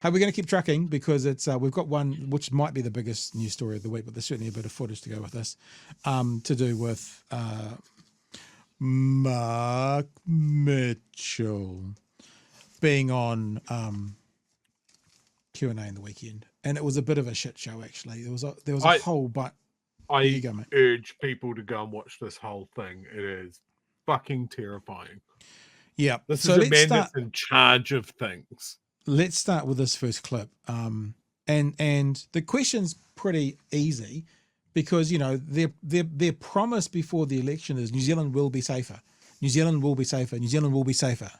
Hey, we're going to keep trucking because it's we've got one which might be the biggest news story of the week, but there's certainly a bit of footage to go with this, to do with Mark Mitchell being on Q&A in the weekend, and it was a bit of a shit show actually. There was a whole but. I There you go, mate. urge people to go and watch this whole thing. It is fucking terrifying. Yeah. This is a man that's in charge of things. Let's start with this first clip. And the question's pretty easy because, you know, their promise before the election is New Zealand will be safer. New Zealand will be safer. New Zealand will be safer.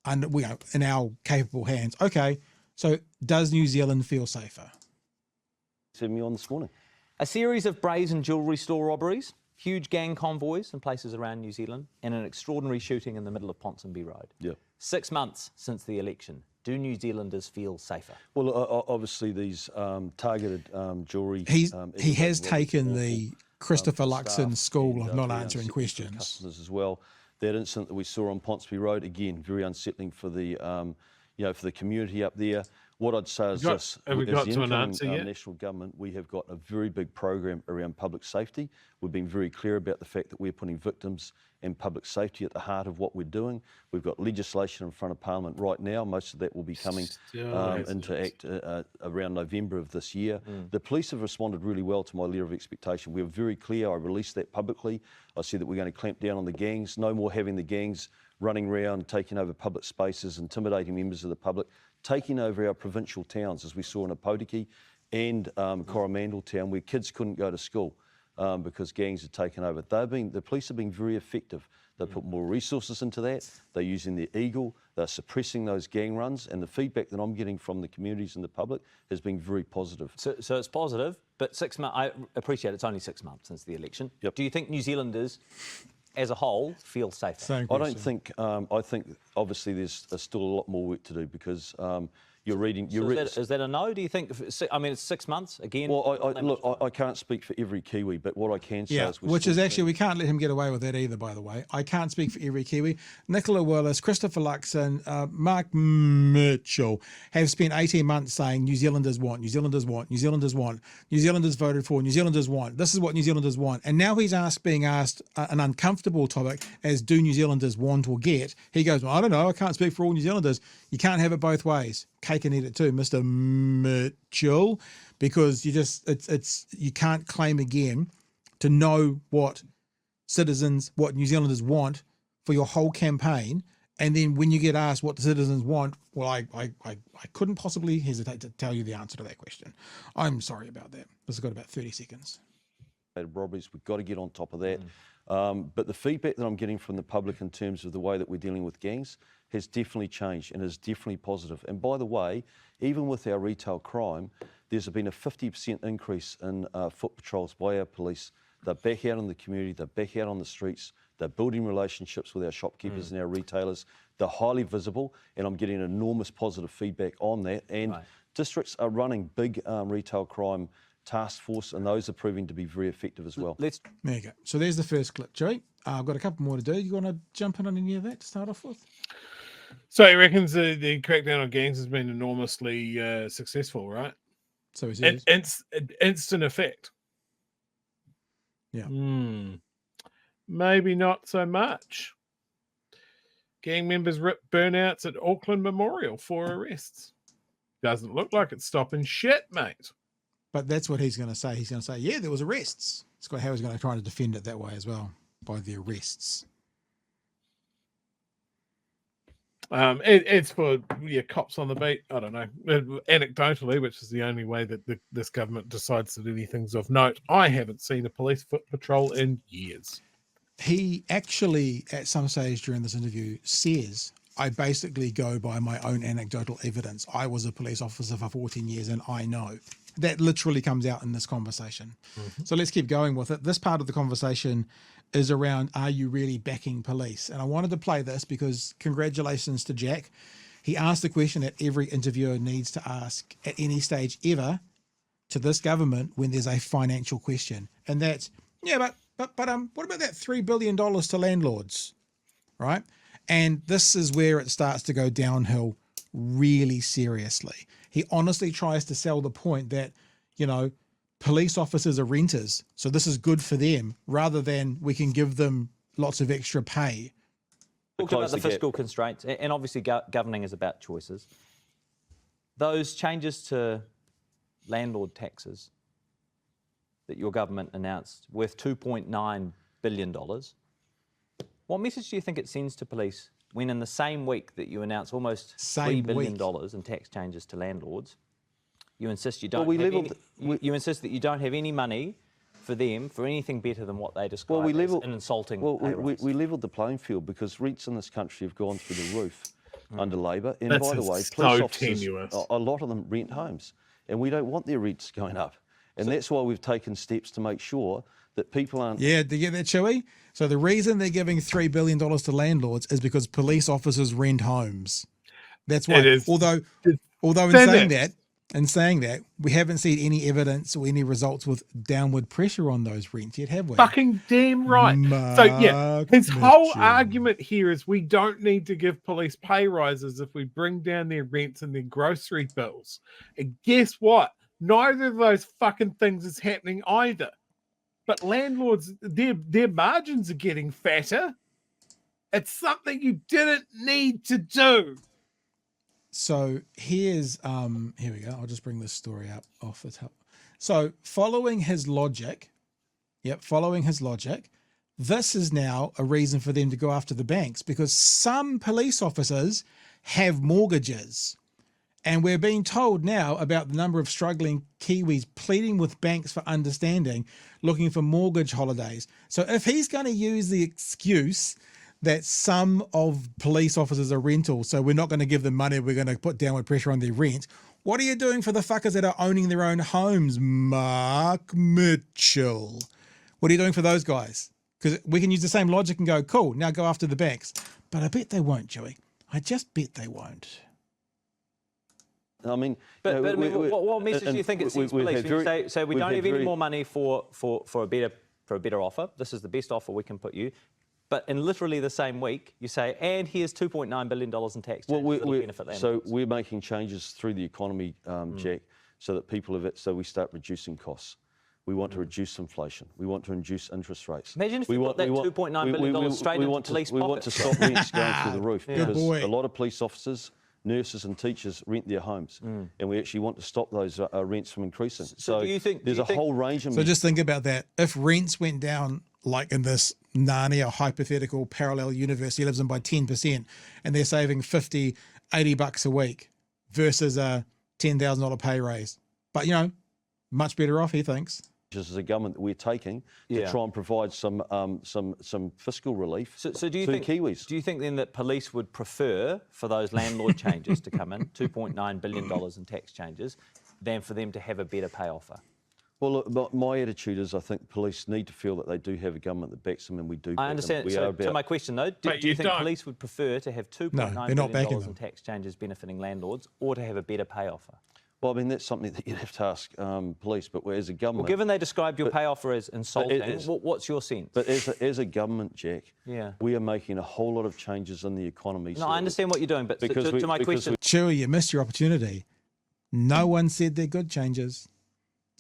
And we are in our capable hands. Okay. So does New Zealand feel safer? Sent me on this morning. A series of brazen jewellery store robberies, huge gang convoys in places around New Zealand, and an extraordinary shooting in the middle of Ponsonby Road. Yeah. 6 months since the election. Do New Zealanders feel safer? Well, obviously these targeted jewellery... He has taken the Christopher Luxon school of not very answering unsettling for questions. Customers as well. That incident that we saw on Ponsonby Road, again, very unsettling for the, for the community up there. What I'd say is this: have we got to an answer yet? National government, we have got a very big program around public safety. We've been very clear about the fact that we're putting victims and public safety at the heart of what we're doing. We've got legislation in front of Parliament right now. Most of that will be coming into act around November of this year. The police have responded really well to my letter of expectation. We were very clear. I released that publicly. I said that we're going to clamp down on the gangs. No more having the gangs running around, taking over public spaces, intimidating members of the public, taking over our provincial towns, as we saw in Apotiki and Coromandel town, where kids couldn't go to school because gangs had taken over. The police have been very effective. They've put more resources into that. They're using their eagle. They're suppressing those gang runs. And the feedback that I'm getting from the communities and the public has been very positive. So it's positive, but 6 months, I appreciate it's only 6 months since the election. Yep. Do you think New Zealanders as a whole feel safer? I don't think, I think obviously there's still a lot more work to do because you're reading... Is that a no? Do you think, I mean, it's 6 months again? Well, look, I can't speak for every Kiwi, but what I can say is... which is actually, we can't let him get away with that either, by the way. I can't speak for every Kiwi. Nicola Willis, Christopher Luxon, Mark Mitchell have spent 18 months saying New Zealanders want, New Zealanders want, New Zealanders want, New Zealanders voted for, New Zealanders want. This is what New Zealanders want. And now he's being asked an uncomfortable topic as do New Zealanders want or get. He goes, well, I don't know, I can't speak for all New Zealanders. You can't have it both ways. Cake and eat it too, Mr. Mitchell, because you can't claim again to know what New Zealanders want for your whole campaign, and then when you get asked what the citizens want, well, I couldn't possibly hesitate to tell you the answer to that question. I'm sorry about that. This has got about 30 seconds. Robberies, we've got to get on top of that. But the feedback that I'm getting from the public in terms of the way that we're dealing with gangs has definitely changed and is definitely positive. And by the way, even with our retail crime, there's been a 50% increase in foot patrols by our police. They're back out in the community, they're back out on the streets, they're building relationships with our shopkeepers and our retailers. They're highly visible, and I'm getting enormous positive feedback on that. And districts are running big retail crime task force, and those are proving to be very effective as well. There you go. So there's the first clip, Joey. I've got a couple more to do. You want to jump in on any of that to start off with? So he reckons the crackdown on gangs has been enormously successful, right? So he says. Instant effect. Yeah. Maybe not so much. Gang members rip burnouts at Auckland Memorial, 4 arrests. Doesn't look like it's stopping shit, mate. But that's what he's going to say. He's going to say, yeah, there was arrests. It's got how he's going to try to defend it that way as well, by the arrests. It's for cops on the beat. I don't know. Anecdotally, which is the only way that this government decides that anything's of note, I haven't seen a police foot patrol in years. He actually, at some stage during this interview, says, I basically go by my own anecdotal evidence. I was a police officer for 14 years and I know. That literally comes out in this conversation. So let's keep going with it. This part of the conversation is around, are you really backing police? And I wanted to play this because congratulations to Jack. He asked the question that every interviewer needs to ask at any stage ever to this government when there's a financial question. And that's, yeah, but what about that $3 billion to landlords, right? And this is where it starts to go downhill really seriously. he honestly tries to sell the point that, you know, police officers are renters, so this is good for them, rather than we can give them lots of extra pay. Talked about the fiscal constraints, and obviously governing is about choices. Those changes to landlord taxes that your government announced, worth $2.9 billion, what message do you think it sends to police when in the same week that you announce almost $3 billion in tax changes to landlords, you insist you don't you insist that you don't have any money for them for anything better than what they describe as an insulting pay rise? We levelled the playing field because rents in this country have gone through the roof under Labor. And That's by the way, so police officers, tenuous. a lot of them rent homes, and we don't want their rents going up. And that's why we've taken steps to make sure that people aren't... Yeah, do you get that, Chewy? So the reason they're giving $3 billion to landlords is because police officers rent homes. That's why. It is Although in saying that, we haven't seen any evidence or any results with downward pressure on those rents yet, have we? fucking damn right. So yeah, his whole Mitchell. argument here is we don't need to give police pay rises if we bring down their rents and their grocery bills. And guess what? Neither of those fucking things is happening either. But landlords, their margins are getting fatter. It's something you didn't need to do. So here's here we go. I'll just bring this story up off the top. So following his logic, this is now a reason for them to go after the banks, because some police officers have mortgages. And we're being told now about the number of struggling Kiwis pleading with banks for understanding, looking for mortgage holidays. So if he's going to use the excuse that some of police officers are rentals, so we're not going to give them money, we're going to put downward pressure on their rent, what are you doing for the fuckers that are owning their own homes, Mark Mitchell? What are you doing for those guys? Because we can use the same logic and go, cool, now go after the banks. But I bet they won't, Joey. I just bet they won't. I mean, what message do you think it sends police? When you say we don't have any more money for a better offer. This is the best offer we can put you. But in literally the same week, you say, and here's $2.9 billion in tax changes that'll benefit landlords. So we're making changes through the economy, Jack, so that so we start reducing costs. We want to reduce inflation. We want to reduce interest rates. Imagine if we put that $2.9 billion straight into police pockets. We want to stop rents going through the roof, because boy. a lot of police officers, nurses and teachers rent their homes, and we actually want to stop those rents from increasing. So do you think there's a whole range of... So just think about that. If rents went down, like in this Narnia hypothetical parallel universe he lives in, by 10%, and they're saving $50, $80 a week versus a $10,000 pay raise. But, you know, much better off, he thinks. As a government that we're taking to try and provide some fiscal relief to Kiwis. Do you think then that police would prefer for those landlord changes to come in, $2.9 billion in tax changes, than for them to have a better pay offer? Well, look, my attitude is I think police need to feel that they do have a government that backs them, and we do. I understand. So my question though, do you think police would prefer to have $2.9 billion in tax changes benefiting landlords, or to have a better pay offer? Well, I mean, that's something that you'd have to ask police, but as a government... Well, given they described your pay offer as insulting, what's your sense? But as a government, Jack, we are making a whole lot of changes in the economy. No, I understand what you're doing, but to my question... Chewy, you missed your opportunity. No one said they're good changes.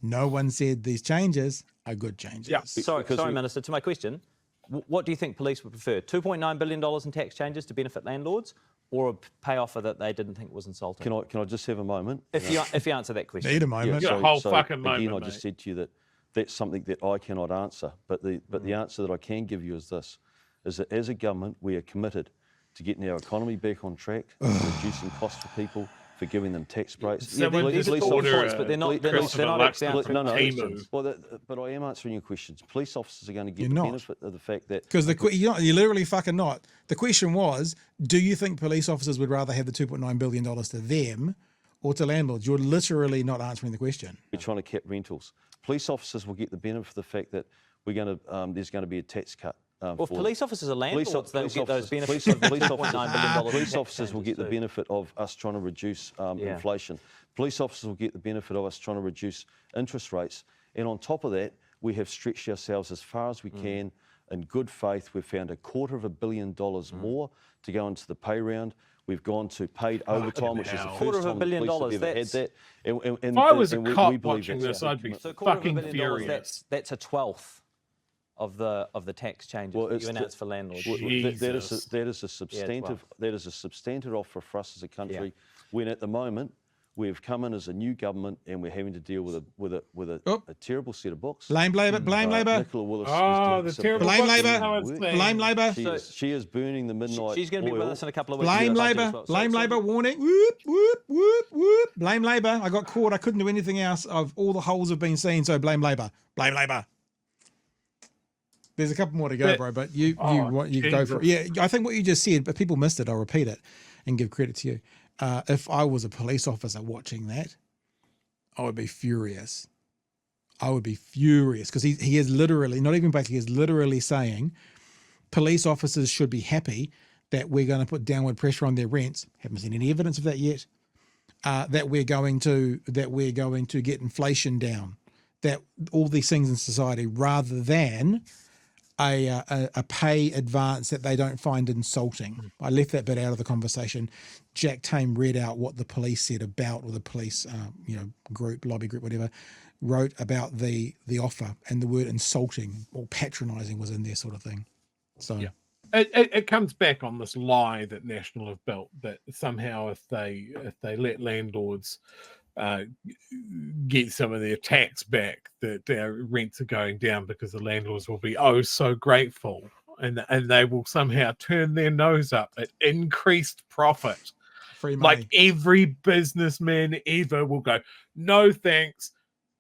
No one said these changes are good changes. Yeah. Sorry, Minister, to my question, what do you think police would prefer? $2.9 billion in tax changes to benefit landlords, or a pay offer that they didn't think was insulting? Can I just have a moment? If you answer that question. Need a moment. Yeah, fucking moment, again, I just said to you that that's something that I cannot answer. But the answer that I can give you is this, is that as a government, we are committed to getting our economy back on track, reducing costs for people, for giving them tax breaks. These are points, but they're not But I am answering your questions. Police officers are going to get the benefit of the fact that... Because you're literally fucking not. The question was, do you think police officers would rather have the $2.9 billion to them or to landlords? You're literally not answering the question. We're trying to cap rentals. Police officers will get the benefit of the fact that there's going to be a tax cut. Well, if police officers are landlords, they'll get those benefits. Police officers will get the benefit of us trying to reduce inflation. Police officers will get the benefit of us trying to reduce interest rates. And on top of that, we have stretched ourselves as far as we can. In good faith, we've found $250 million more to go into the pay round. We've gone to paid overtime, which is the hell. first time the $250 police have ever had that's- that. If I was a we cop believe watching that's this, our I'd be So fucking $250 million, furious. that's a 12th of the tax changes Well, that it's you announced for landlords. Well, Jesus. that is a substantive offer for us as a country. Yeah. When at the moment we've come in as a new government and we're having to deal with a terrible set of books. Blame Labor. Blame Labor. Nicola Willis is Oh, doing the some terrible Blame books Labor. now it's saying. Blame Labor. She is burning the midnight She's going to be with oil. us in a couple of weeks. Blame Budget as Labor. well. Blame So- Labor. Warning. Whoop, whoop, whoop, whoop. Blame Labor. I got caught. I couldn't do anything else. All the holes have been seen. So blame Labor. Blame Labor. There's a couple more to go, bro. But you go for it. Yeah, I think what you just said, but people missed it. I'll repeat it and give credit to you. If I was a police officer watching that, I would be furious. I would be furious because he is literally, not even basically, he is literally saying police officers should be happy that we're going to put downward pressure on their rents. Haven't seen any evidence of that yet. That we're going to get inflation down. That all these things in society, rather than a pay advance that they don't find insulting. I left that bit out of the conversation. Jack Tame read out what the police said about, or the police, group, lobby group, whatever, wrote about the offer, and the word insulting or patronising was in there, sort of thing. So Yeah. It comes back on this lie that National have built, that somehow if they let landlords get some of their tax back, that their rents are going down because the landlords will be so grateful, and they will somehow turn their nose up at increased profit. free money. Like every businessman ever will go, no thanks,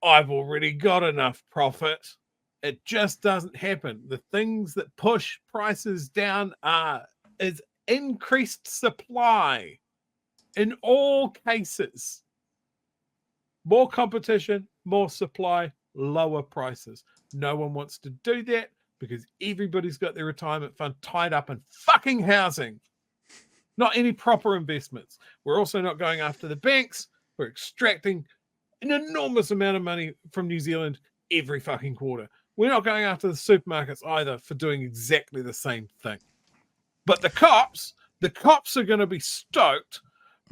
I've already got enough profit. It just doesn't happen. The things that push prices down is increased supply in all cases. More competition, more supply, lower prices. No one wants to do that because everybody's got their retirement fund tied up in fucking housing. Not any proper investments. We're also not going after the banks. We're extracting an enormous amount of money from New Zealand every fucking quarter. We're not going after the supermarkets either for doing exactly the same thing. But the cops are going to be stoked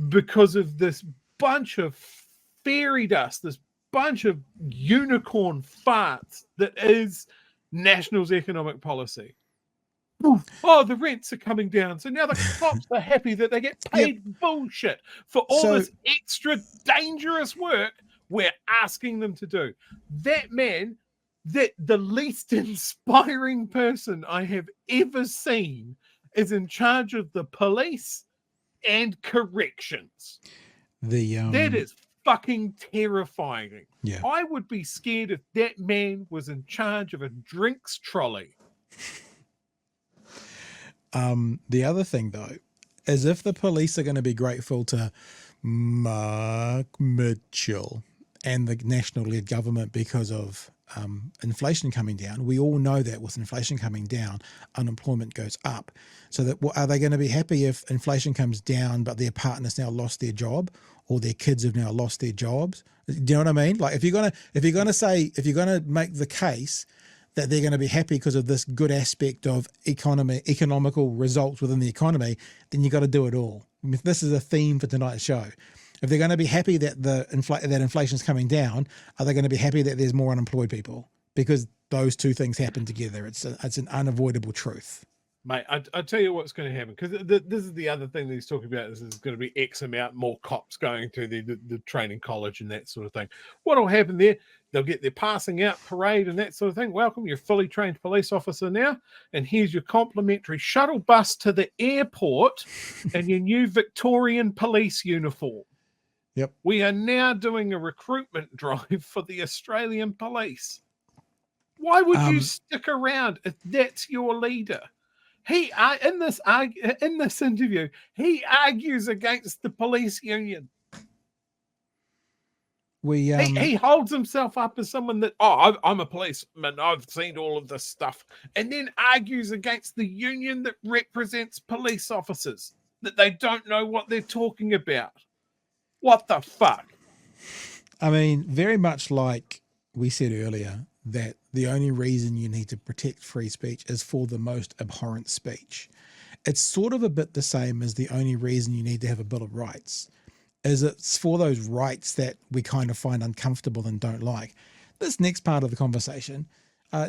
because of this bunch of fairy dust, this bunch of unicorn farts that is National's economic policy. Oh, the rents are coming down. So now the cops are happy that they get paid bullshit for all this extra dangerous work we're asking them to do. That man, that the least inspiring person I have ever seen, is in charge of the police and corrections. That is fucking terrifying. Yeah. I would be scared if that man was in charge of a drinks trolley. The other thing, though, is if the police are going to be grateful to Mark Mitchell and the national-led government because of inflation coming down, we all know that with inflation coming down, unemployment goes up. So that are they going to be happy if inflation comes down, but their partner's now lost their job, or their kids have now lost their jobs? Do you know what I mean? Like if you're gonna make the case that they're going to be happy because of this good aspect of economical results within the economy, then you got to do it all. I mean, this is a theme for tonight's show. If they're going to be happy that that inflation's coming down, are they going to be happy that there's more unemployed people? Because those two things happen together. It's an unavoidable truth. Mate, I'll tell you what's going to happen, because this is the other thing that he's talking about. This is going to be X amount more cops going to the training college and that sort of thing. What will happen there? They'll get their passing out parade and that sort of thing. Welcome, you're a fully trained police officer now, and here's your complimentary shuttle bus to the airport and your new Victorian police uniform. Yep. We are now doing a recruitment drive for the Australian police. Why would you stick around if that's your leader? He in this interview, he argues against the police union. He holds himself up as someone that, I'm a policeman, I've seen all of this stuff, and then argues against the union that represents police officers, that they don't know what they're talking about. What the fuck? I mean, very much like we said earlier, that the only reason you need to protect free speech is for the most abhorrent speech. It's sort of a bit the same as the only reason you need to have a Bill of Rights is it's for those rights that we kind of find uncomfortable and don't like. This next part of the conversation,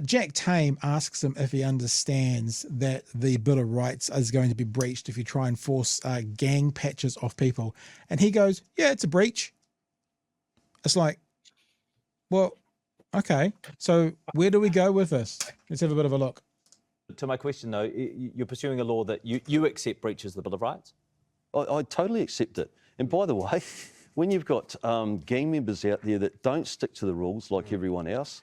Jack Tame asks him if he understands that the Bill of Rights is going to be breached if you try and force gang patches off people. And he goes, yeah, it's a breach. It's like, well, okay, so where do we go with this? Let's have a bit of a look. To my question, though, you're pursuing a law that you accept breaches the Bill of Rights? I totally accept it. And by the way, when you've got gang members out there that don't stick to the rules like everyone else,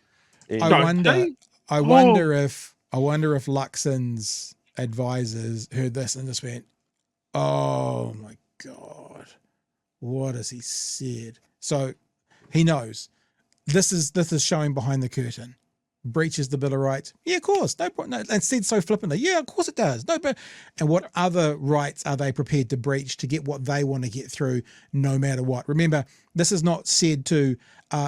I wonder if Luxon's advisors heard this and just went, "Oh my God, what has he said?" So he knows this is showing behind the curtain. Breaches the Bill of Rights? Yeah, of course. No, and said so flippantly. Yeah, of course it does. No, but and what other rights are they prepared to breach to get what they want to get through, no matter what? Remember, this is not said to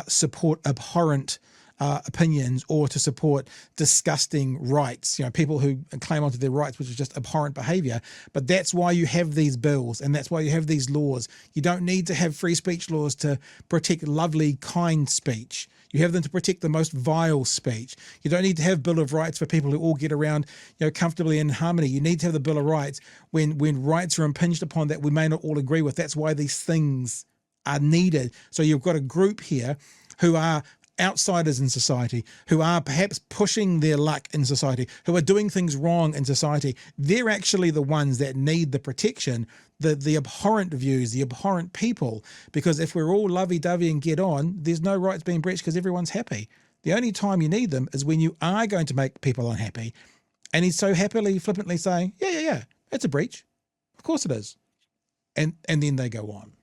support abhorrent opinions or to support disgusting rights. You know, people who claim onto their rights, which is just abhorrent behaviour. But that's why you have these bills and that's why you have these laws. You don't need to have free speech laws to protect lovely, kind speech. You have them to protect the most vile speech. You don't need to have Bill of Rights for people who all get around, comfortably in harmony. You need to have the Bill of Rights when rights are impinged upon that we may not all agree with. That's why these things are needed. So you've got a group here who are outsiders in society, who are perhaps pushing their luck in society, who are doing things wrong in society. They're actually the ones that need the protection, the abhorrent views, the abhorrent people, because if we're all lovey-dovey and get on, there's no rights being breached because everyone's happy. The only time you need them is when you are going to make people unhappy. And he's so happily, flippantly saying, yeah, it's a breach. Of course it is. And then they go on.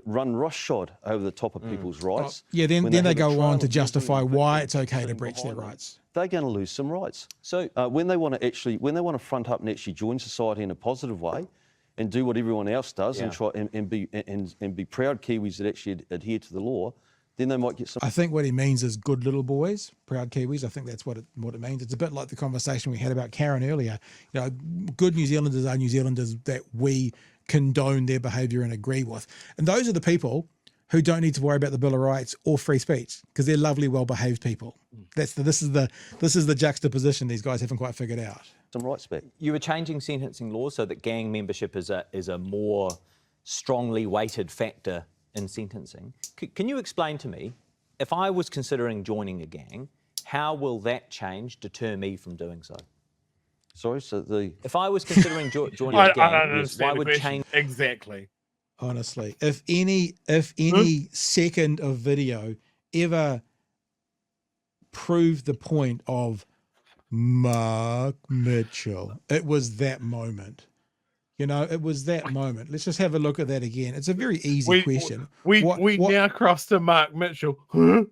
Run roughshod over the top of people's rights. Then they go on to justify why it's okay to breach their rights. They're going to lose some rights. So when they want to front up and actually join society in a positive way, and do what everyone else does, and try and be proud Kiwis that actually adhere to the law, then they might get some. I think what he means is good little boys, proud Kiwis. I think that's what it means. It's a bit like the conversation we had about Karen earlier. Good New Zealanders are New Zealanders that we condone their behaviour and agree with. And those are the people who don't need to worry about the Bill of Rights or free speech because they're lovely, well-behaved people. This is the juxtaposition these guys haven't quite figured out. Some rights back. You were changing sentencing laws so that gang membership is a more strongly weighted factor in sentencing. Can you explain to me, if I was considering joining a gang, how will that change deter me from doing so? Sorry, so if I was considering joining a gang, why would change? Exactly. Honestly, if any second of video ever proved the point of Mark Mitchell, it was that moment. It was that moment. Let's just have a look at that again. It's a very easy question. We now cross to Mark Mitchell. Huh?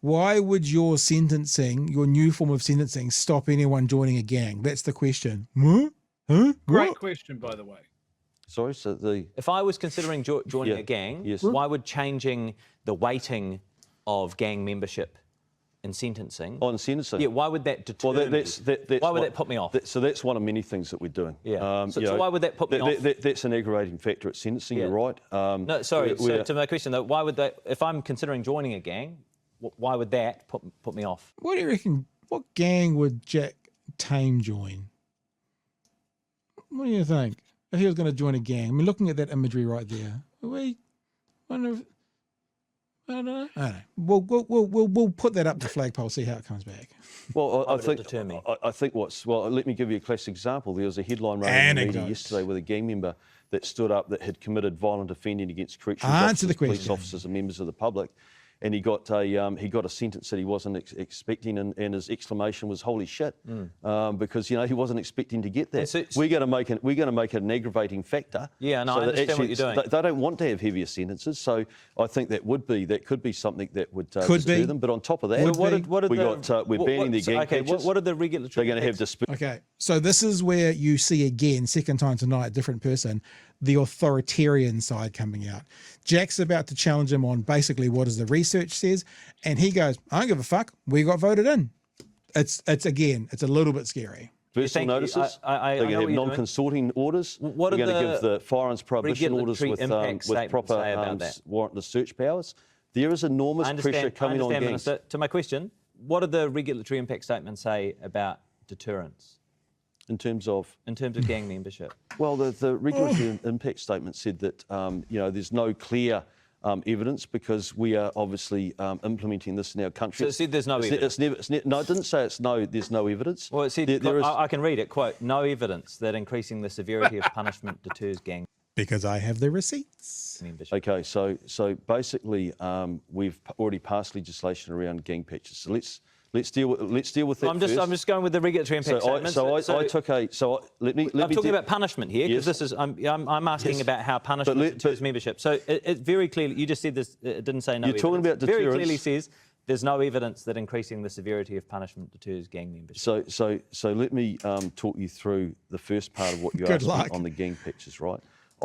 Why would your new form of sentencing, stop anyone joining a gang? That's the question. Huh? Great question, by the way. Sorry, so if I was considering joining a gang, why would changing the weighting of gang membership in sentencing? On sentencing? Yeah, why would that deter me? Why would that put me off? So that's one of many things that we're doing. Yeah. So why would that put me off? That's an aggravating factor at sentencing, you're right. No, sorry, so to my question though, why would that, if I'm considering joining a gang, why would that put me off? What do you reckon, what gang would Jack Tame join? What do you think? If he was going to join a gang, I mean, looking at that imagery right there, I don't know. We'll put that up the flagpole, see how it comes back. Well, I think let me give you a classic example. There was a headline running in the media yesterday with a gang member that stood up that had committed violent offending against correctional officers, police officers and members of the public. And he got a sentence that he wasn't expecting, and his exclamation was "Holy shit!" Because he wasn't expecting to get that. So, we're going to make it an aggravating factor. Yeah, no, I understand what you're doing. They don't want to have heavier sentences, so I think that could be something that would deter them. But on top of that, we're banning the gang patches. What are the regulatory? They're going to have dispute. Okay, so this is where you see again, second time tonight, different person, the authoritarian side coming out. Jack's about to challenge him on basically what does the research says, and he goes, I don't give a fuck, we got voted in. It's a little bit scary. Versatile notices. I They're know going to what have you're non-consorting orders. What We're are going to the give the firearms prohibition orders regulatory with impact statements proper say about that? warrantless search powers. There is enormous pressure coming on gangs. Minister. To my question, what do the regulatory impact statements say about deterrence? In terms of gang membership? Well, the regulatory impact statement said that there's no clear evidence because we are obviously implementing this in our country. So it said there's no evidence? No, it didn't say there's no evidence. Well, it said, I can read it, quote, no evidence that increasing the severity of punishment deters gang Because I have the receipts. membership. Okay, so basically we've already passed legislation around gang patches. So let's deal with that I'm first. just going with the regulatory impact statement. Let me I'm talking about punishment here because this is I'm asking about how punishment deters membership. So it very clearly, you just said this. It didn't say no. You're talking about deterrence. Very clearly says there's no evidence that increasing the severity of punishment deters gang membership. So let me talk you through the first part of what you asked me on the gang patches, right?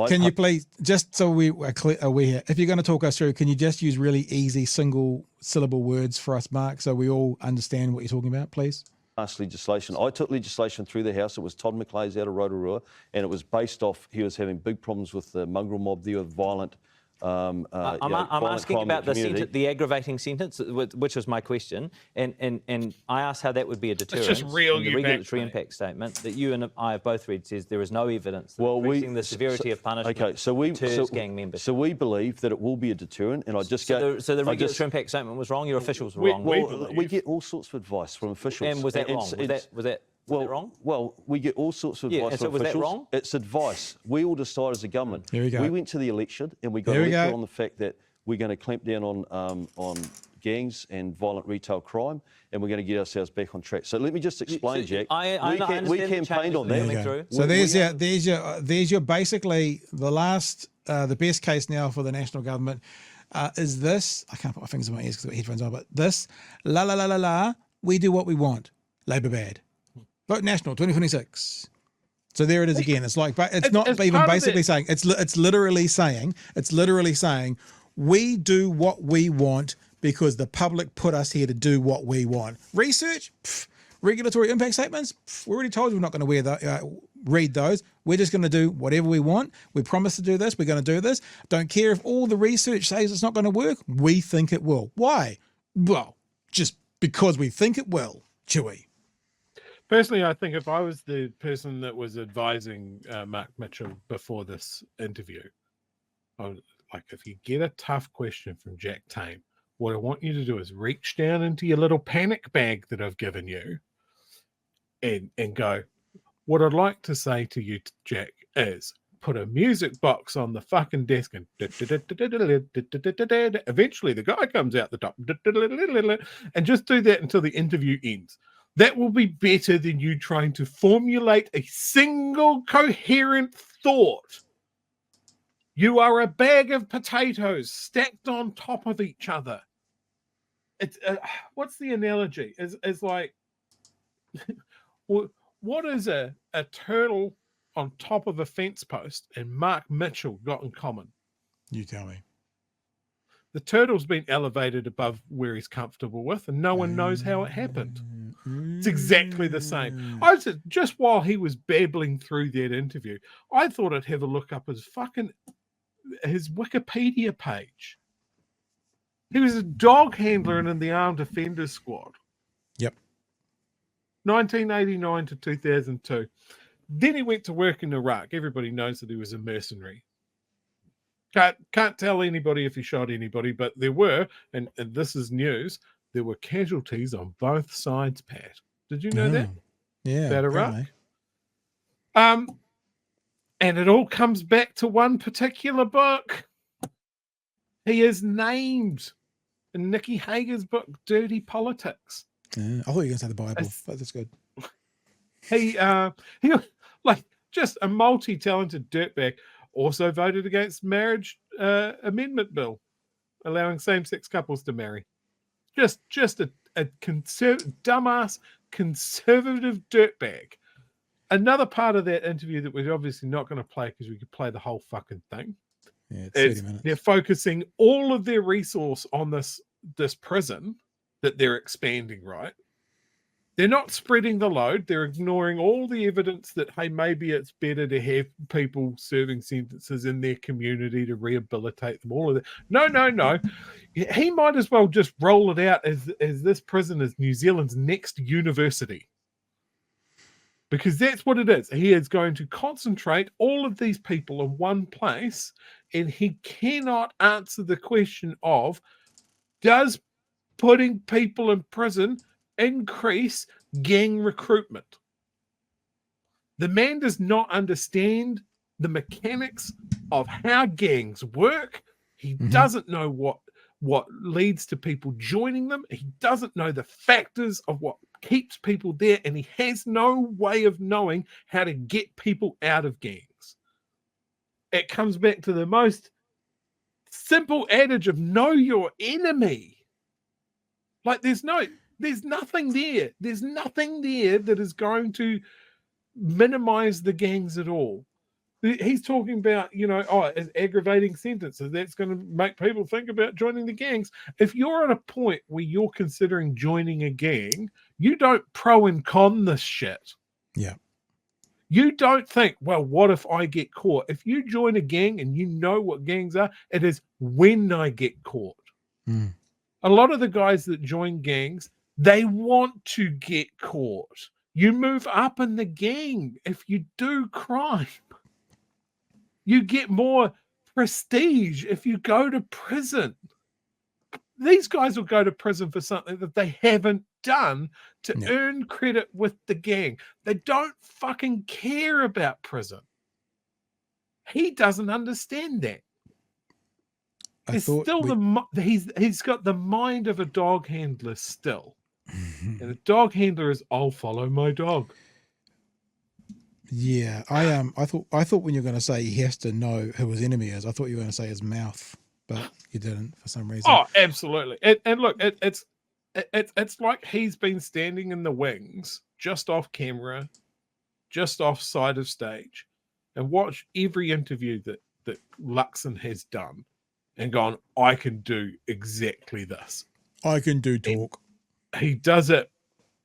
Can you please, just so we are clear, aware, if you're going to talk us through, can you just use really easy single syllable words for us, Mark, so we all understand what you're talking about, please? Passed legislation. I took legislation through the House. It was Todd McLeay's out of Rotorua, and it was based off, he was having big problems with the mongrel mob there, with violent I'm asking about the aggravating sentence, which was my question, and I asked how that would be a deterrent. It's just real the regulatory impact statement that you and I have both read says there is no evidence that increasing the severity of punishment deters gang membership. So we believe that it will be a deterrent, and So the regulatory impact statement was wrong. Your officials were wrong. We get all sorts of advice from officials. And was that wrong? Was that wrong? Well, we get all sorts of advice from was officials. that wrong? It's advice. We all decide as a government. Here we go. We went to the election and we got elected on the fact that we're going to clamp down on gangs and violent retail crime, and we're going to get ourselves back on track. So let me just explain, Jack. We campaigned on that. So there's your basically the best case now for the national government is this. I can't put my fingers in my ears because I've got headphones on, but this we do what we want. Labor bad. Vote National 2026. So there it is again. It's like, it's not even basically saying, it's literally saying we do what we want because the public put us here to do what we want. Research, regulatory impact statements, we already told you we're not going to read those. We're just going to do whatever we want. We promise to do this. We're going to do this. Don't care if all the research says it's not going to work. We think it will. Why? Well, just because we think it will. Chewy. Personally, I think if I was the person that was advising Mark Mitchell before this interview, I would, if you get a tough question from Jack Tame, what I want you to do is reach down into your little panic bag that I've given you and go, what I'd like to say to you, Jack, is put a music box on the fucking desk and eventually the guy comes out the top and just do that until the interview ends. That will be better than you trying to formulate a single coherent thought. You are a bag of potatoes stacked on top of each other. It's what's the analogy? Is like, what is a turtle on top of a fence post and Mark Mitchell got in common? You tell me. The turtle's been elevated above where he's comfortable with, and no one knows how it happened. It's exactly the same. I said, just while he was babbling through that interview, I thought I'd have a look up his Wikipedia page. He was a dog handler in the Armed Offenders Squad. Yep. 1989 to 2002. Then he went to work in Iraq. Everybody knows that he was a mercenary. Can't tell anybody if he shot anybody, but there were, and this is news, there were casualties on both sides, Pat. Did you know that? Yeah. About Iraq? And it all comes back to one particular book. He is named in Nikki Hager's book, Dirty Politics. I thought you were going to say the Bible, but that's good. He like just a multi-talented dirtbag. Also voted against marriage amendment bill, allowing same-sex couples to marry. Just a dumbass conservative dirtbag. Another part of that interview that we're obviously not going to play because we could play the whole fucking thing. Yeah, it's 30 minutes. They're focusing all of their resource on this prison that they're expanding, right? They're not spreading the load. They're ignoring all the evidence that, hey, maybe it's better to have people serving sentences in their community to rehabilitate them. All of that. No. He might as well just roll it out as this prison is New Zealand's next university. Because that's what it is. He is going to concentrate all of these people in one place, and he cannot answer the question of, does putting people in prison increase gang recruitment? The man does not understand the mechanics of how gangs work. He doesn't know what leads to people joining them. He doesn't know the factors of what keeps people there, and he has no way of knowing how to get people out of gangs. It comes back to the most simple adage of know your enemy. Like there's nothing there. There's nothing there that is going to minimize the gangs at all. He's talking about, as aggravating sentences. That's going to make people think about joining the gangs. If you're at a point where you're considering joining a gang, you don't pro and con this shit. Yeah. You don't think, well, what if I get caught? If you join a gang and you know what gangs are, it is when I get caught. Mm. A lot of the guys that join gangs, they want to get caught. You move up in the gang if you do crime. You get more prestige if you go to prison. These guys will go to prison for something that they haven't done to earn credit with the gang. They don't fucking care about prison. He doesn't understand that. He's got the mind of a dog handler still. And a dog handler is, I'll follow my dog. Yeah, I thought when you were going to say he has to know who his enemy is, I thought you were going to say his mouth, but you didn't for some reason. Oh, absolutely. And look, it's like he's been standing in the wings, just off camera, just off side of stage, and watched every interview that Luxon has done, and gone, I can do exactly this. I can do talk. He does it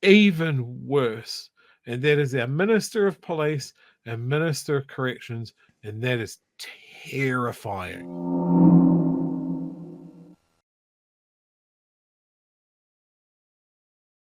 even worse. And that is our Minister of Police and Minister of Corrections. And that is terrifying.